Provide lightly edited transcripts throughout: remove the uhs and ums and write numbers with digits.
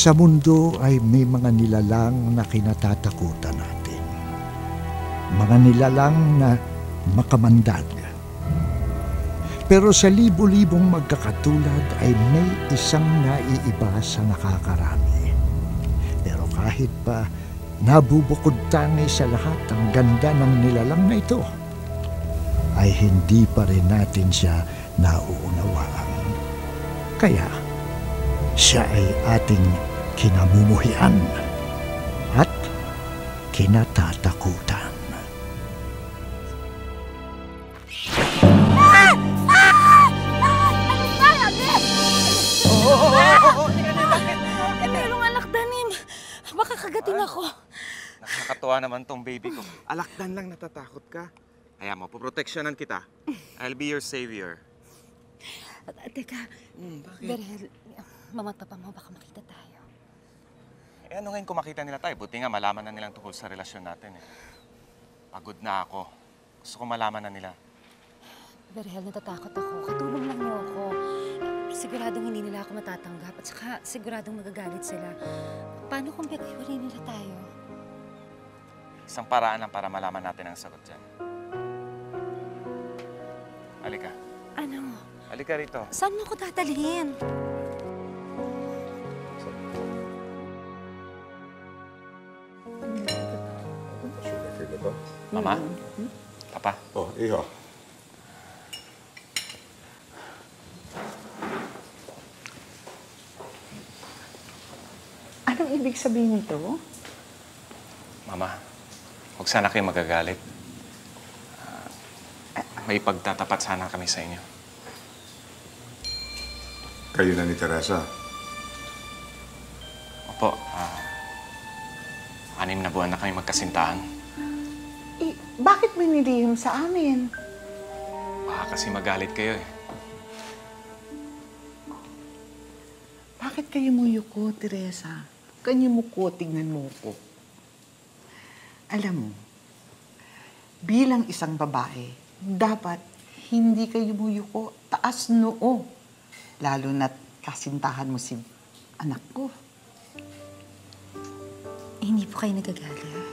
Sa mundo ay may mga nilalang na kinatatakutan natin. Mga nilalang na makamandag. Pero sa libo-libong magkakatulad ay may isang naiiba sa nakakarami. Pero kahit pa nabubukod tangi sa lahat ang ganda ng nilalang na ito, ay hindi pa rin natin siya nauunawaan. Kaya siya ay ating kinamumuhian at kinatatakutan. Tulungan, lakdanin. Baka kagatin ako. Nakakatuwa naman tong baby ko. Alakdan lang natatakot ka. Kaya mo, poproteksyonan kita. I'll be your savior. Teka, Bakit? Berhel, mamata pa mo, baka makita tayo. Eh ano ngayon kung makita nila tayo? Buti nga malaman na nilang tungkol sa relasyon natin eh. Pagod na ako. Gusto ko malaman na nila. Berhel, natatakot ako. Katulong lang niyo ako. Siguradong hindi nila ako matatanggap at saka siguradong magagalit sila. Paano kung paghiwalay nila tayo? Isang paraan lang para malaman natin ang sagot dyan. Halika. Ano? Halika rito. Saan mo ko tatalhin? Mama? Papa? Oh, iho. Anong ibig sabihin nito? Mama, huwag sana kayo magagalit. May pagtatapat sana kami sa inyo. Kayo na ni Teresa. Opo, 6 na buwan na kami magkasintahan. Bakit mo nilihim sa amin? Baka kasi magalit kayo eh. Bakit kayo muyuko, Teresa? Kanyo mo ko, tignan mo ko. Alam mo, bilang isang babae, dapat hindi kayo muyuko, taas noo. Lalo na't kasintahan mo si anak ko. Hindi po kayo nagagalit.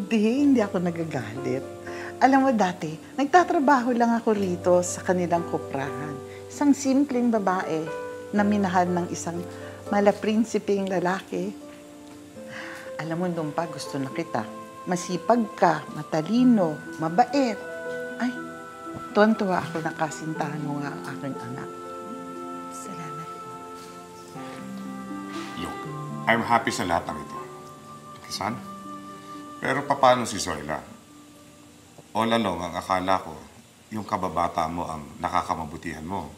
Hindi ako nagagalit. Alam mo dati, nagtatrabaho lang ako rito sa kanilang kuprahan. Isang simpleng babae na minahal ng isang malaprinsipeng lalaki. Alam mo, nung pa gusto na kita. Masipag ka, matalino, mabait. Ay, tuwan-tuwa ako na kasintahan mo nga ang aking anak. Salamat po. Look, I'm happy sa lahat ng ito. Son? Pero paano si Zoila? All along, ang akala ko, yung kababata mo ang nakakamabutihan mo.